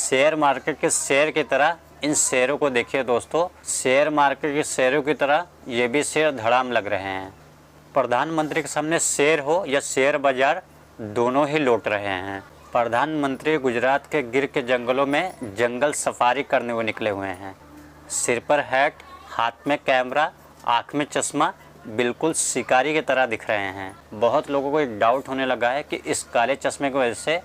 Share market के share की तरह इन शेयरों को देखिए दोस्तों, शेयर मार्केट के शेयरों की तरह ये भी शेयर धड़ाम लग रहे हैं। प्रधानमंत्री के सामने शेयर हो या शेयर बाजार, दोनों ही लौट रहे हैं। प्रधानमंत्री गुजरात के गिर के जंगलों में जंगल सफारी करने हुए निकले हुए हैं। सिर पर हैट, हाथ में कैमरा, आँख में चश्मा, बिल्कुल शिकारी की तरह दिख रहे हैं। बहुत लोगों को एक डाउट होने लगा है कि इस काले चश्मे की वजह से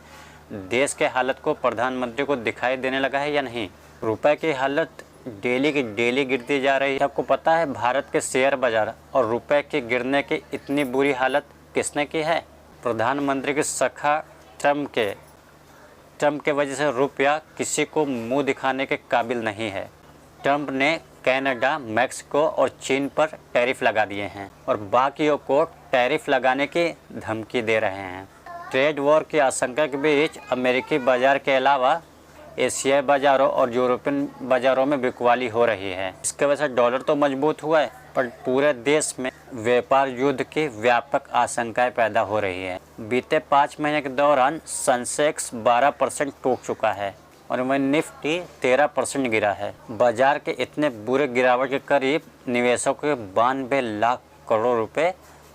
देश के हालत को प्रधानमंत्री को दिखाई देने लगा है या नहीं। रुपए की हालत डेली की डेली गिरती जा रही है। आपको पता है भारत के शेयर बाजार और रुपए के गिरने की इतनी बुरी हालत किसने की है? प्रधानमंत्री के सखा ट्रम्प के वजह से रुपया किसी को मुंह दिखाने के काबिल नहीं है। ट्रम्प ने कनाडा, मैक्सिको और चीन पर टैरिफ लगा दिए हैं और बाकियों को टैरिफ लगाने की धमकी दे रहे हैं। ट्रेड वॉर की आशंका के बीच अमेरिकी बाजार के अलावा एशियाई बाजारों और यूरोपियन बाजारों में बिकवाली हो रही है। इसके वजह से डॉलर तो मजबूत हुआ है, पर पूरे देश में व्यापार युद्ध की व्यापक आशंकाएं पैदा हो रही है। बीते 5 महीने के दौरान सेंसेक्स 12% टूट चुका है और वह निफ्टी 13% गिरा है। बाजार के इतने बुरे गिरावट के करीब निवेशकों के 92 लाख करोड़ रुपए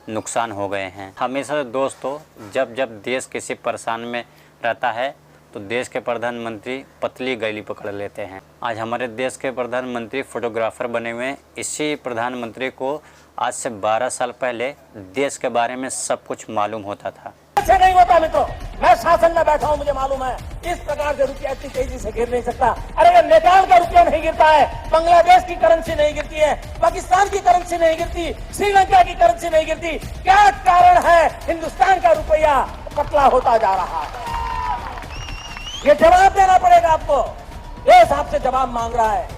नुकसान हो गए हैं। हमेशा दोस्तों जब देश किसी परेशान में रहता है तो देश के प्रधानमंत्री पतली गली पकड़ लेते हैं। आज हमारे देश के प्रधानमंत्री फोटोग्राफर बने हुए हैं। इसी प्रधानमंत्री को आज से 12 साल पहले देश के बारे में सब कुछ मालूम होता था। ऐसे नहीं होता मित्रों, मैं शासन में बैठा हूं, मुझे मालूम है इस प्रकार से रुपया इतनी तेजी से गिर नहीं सकता। अरे नेपाल का रुपया नहीं गिरता है, बांग्लादेश की करेंसी नहीं गिरती है, पाकिस्तान की करेंसी नहीं गिरती, श्रीलंका की करेंसी नहीं गिरती। क्या कारण है हिंदुस्तान का रुपया पतला होता जा रहा है? ये जवाब देना पड़ेगा आपको, देश आपसे जवाब मांग रहा है।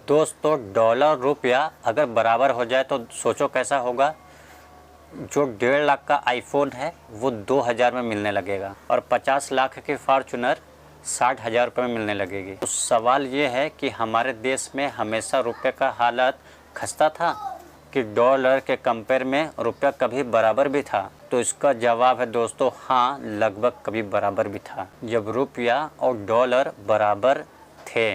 दोस्तों डॉलर रुपया अगर बराबर हो जाए तो सोचो कैसा होगा। जो 1.5 लाख का आईफोन है वो 2000 में मिलने लगेगा और 50 लाख की फॉर्चूनर 60,000 रुपये में मिलने लगेगी। तो सवाल ये है कि हमारे देश में हमेशा रुपये का हालत खस्ता था कि डॉलर के कंपेयर में रुपया कभी बराबर भी था? तो इसका जवाब है दोस्तों हाँ, लगभग कभी बराबर भी था। जब रुपया और डॉलर बराबर थे,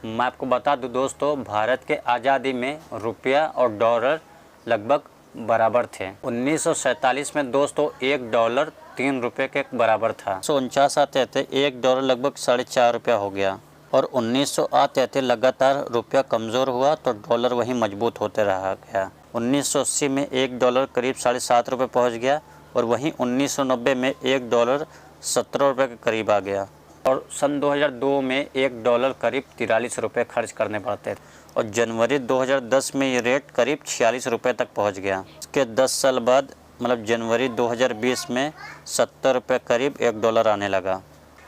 मैं आपको बता दूं दोस्तों, भारत के आज़ादी में रुपया और डॉलर लगभग बराबर थे। 1947 में दोस्तों $1 3 रुपये के बराबर था। 1949 आते आते $1 लगभग 4.5 रुपया हो गया और 1900 आते आते लगातार रुपया कमज़ोर हुआ तो डॉलर वहीं मजबूत होते रहा गया। 1980 में $1 करीब 7.5 रुपये पहुँच गया और वहीं 1990 में $1 17 रुपये के करीब आ गया और सन 2002 में $1 करीब 43 रुपये खर्च करने पड़ते थे और जनवरी 2010 में ये रेट करीब 46 रुपये तक पहुंच गया। इसके 10 साल बाद मतलब जनवरी 2020 में 70 रुपये करीब $1 आने लगा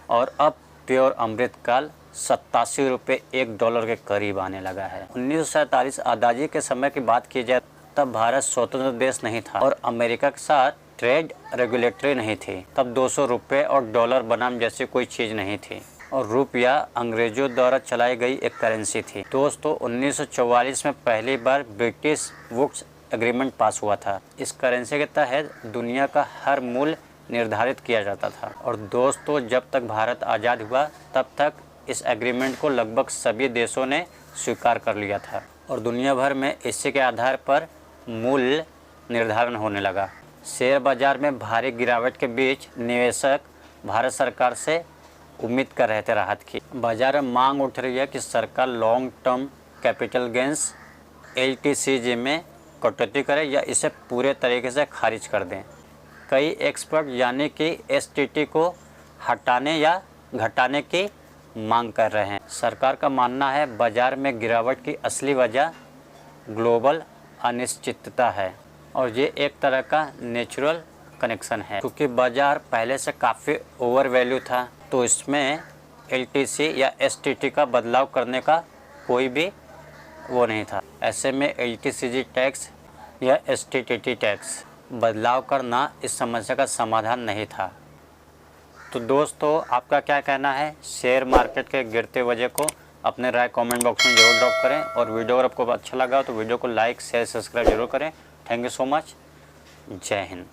और अब प्योर अमृतकाल 87 रुपये $1 के करीब आने लगा है। 1947 आज़ादी के समय की बात की जाए तब भारत स्वतंत्र देश नहीं था और अमेरिका के साथ ट्रेड रेगुलेटरी नहीं थी। तब 200 रुपये और डॉलर बनाम जैसी कोई चीज़ नहीं थी और रुपया अंग्रेजों द्वारा चलाई गई एक करेंसी थी। दोस्तों 1944 में पहली बार ब्रिटिश वुड्स एग्रीमेंट पास हुआ था। इस करेंसी के तहत दुनिया का हर मूल्य निर्धारित किया जाता था और दोस्तों जब तक भारत आज़ाद हुआ तब तक इस एग्रीमेंट को लगभग सभी देशों ने स्वीकार कर लिया था और दुनिया भर में इसी के आधार पर मूल्य निर्धारण होने लगा। शेयर बाजार में भारी गिरावट के बीच निवेशक भारत सरकार से उम्मीद कर रहे थे राहत की। बाजार में मांग उठ रही है कि सरकार long term capital gains LTCG में कटौती करे या इसे पूरे तरीके से खारिज कर दें। कई एक्सपर्ट यानी कि STT को हटाने या घटाने की मांग कर रहे हैं। सरकार का मानना है बाजार में गिरावट की असली वजह ग्लोबल अनिश्चितता है और ये एक तरह का नेचुरल कनेक्शन है क्योंकि बाजार पहले से काफ़ी ओवर वैल्यू था तो इसमें LTC या STT का बदलाव करने का कोई भी वो नहीं था। ऐसे में LTCG टैक्स या STT टैक्स बदलाव करना इस समस्या का समाधान नहीं था। तो दोस्तों आपका क्या कहना है शेयर मार्केट के गिरते वजह को? अपने राय कमेंट बॉक्स में ज़रूर ड्रॉप करें और वीडियो अगर आपको अच्छा लगा तो वीडियो को लाइक शेयर सब्सक्राइब जरूर करें। Thank you so much. जय हिंद।